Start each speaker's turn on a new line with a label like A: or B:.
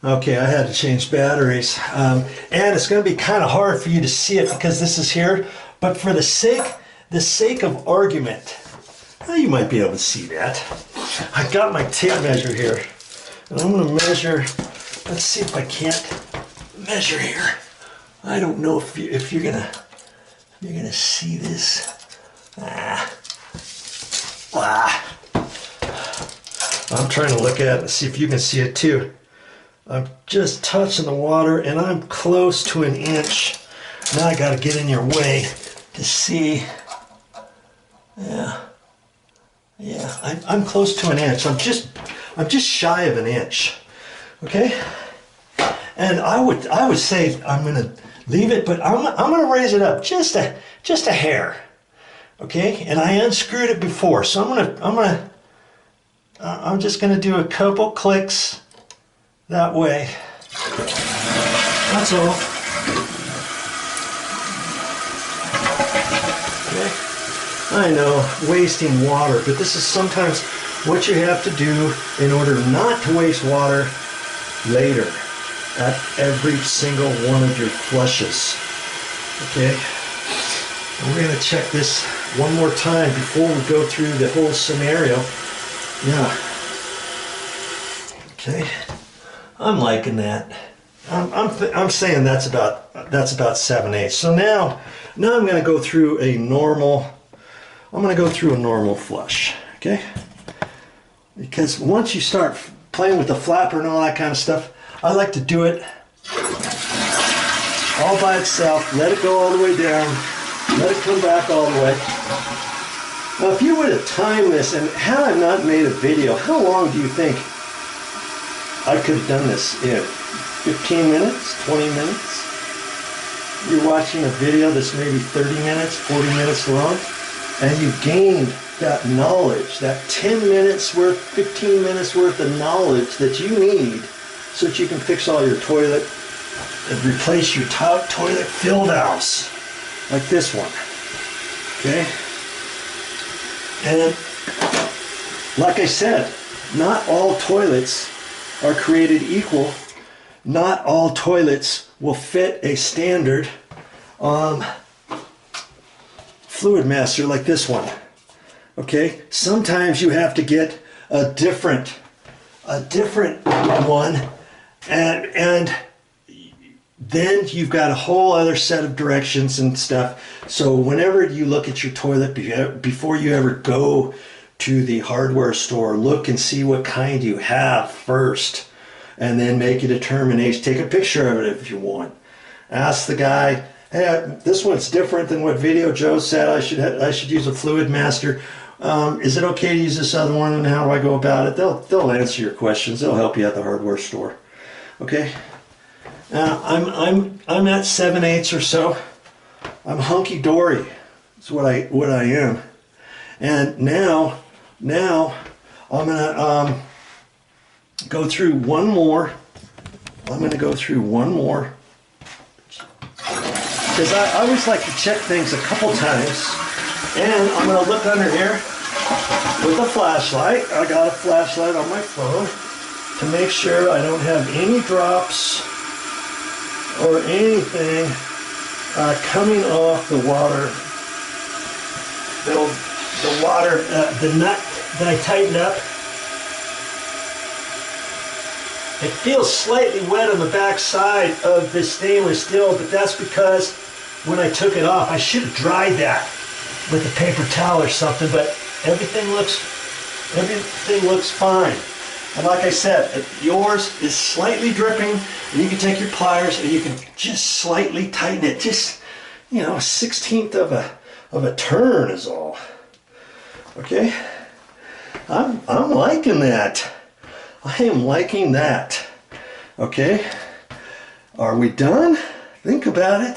A: Okay, I had to change batteries. And it's going to be kind of hard for you to see it because this is here. But for the sake of argument, well, you might be able to see that. I got my tape measure here. And I'm going to measure. Let's see if I can't measure here. I don't know if you're gonna see this. I'm trying to look at it and see if you can see it too. I'm just touching the water and I'm close to an inch. Now I gotta get in your way to see. Yeah, I'm close to an inch. I'm just shy of an inch. Okay? And I would say I'm gonna leave it, but I'm gonna raise it up just a hair. Okay? And I unscrewed it before, so I'm just gonna do a couple clicks that way. That's all. Okay? I know, wasting water, but this is sometimes what you have to do in order not to waste water later at every single one of your flushes. Okay? And we're going to check this one more time before we go through the whole scenario. Yeah. Okay. I'm liking that. I'm saying that's about 7/8. So now I'm going to go through a normal. I'm going to go through a normal flush. Okay. Because once you start playing with the flapper and all that kind of stuff, I like to do it all by itself. Let it go all the way down. Let it come back all the way. Now, if you were to time this, and had I not made a video, how long do you think I could have done this in? 15 minutes? 20 minutes? You're watching a video that's maybe 30 minutes, 40 minutes long, and you gained that knowledge, that 10 minutes worth, 15 minutes worth of knowledge that you need so that you can fix all your toilet and replace your toilet fill valves like this one. Okay? And like I said, not all toilets are created equal. Not all toilets will fit a standard fluid master like this one. Okay? Sometimes you have to get a different one, and then you've got a whole other set of directions and stuff. So whenever you look at your toilet, before you ever go to the hardware store, look and see what kind you have first, and then make a determination. Take a picture of it if you want. Ask the guy, hey, this one's different than what VideoJoe said. I should use a fluid master. Is it okay to use this other one, and how do I go about it? They'll answer your questions. They'll help you at the hardware store. Okay. Now I'm at 7/8 or so. I'm hunky dory. That's what I am. And now I'm gonna go through one more. I'm gonna go through one more because I always like to check things a couple times. And I'm gonna look under here with a flashlight. I got a flashlight on my phone to make sure I don't have any drops or anything coming off the water. The nut that I tightened up. It feels slightly wet on the back side of this stainless steel, but that's because when I took it off, I should have dried that with a paper towel or something, but everything looks fine. And like I said, yours is slightly dripping, and you can take your pliers and you can just slightly tighten it. Just, a 1/16 of a turn is all. Okay? I'm liking that. I am liking that. Okay? Are we done? Think about it.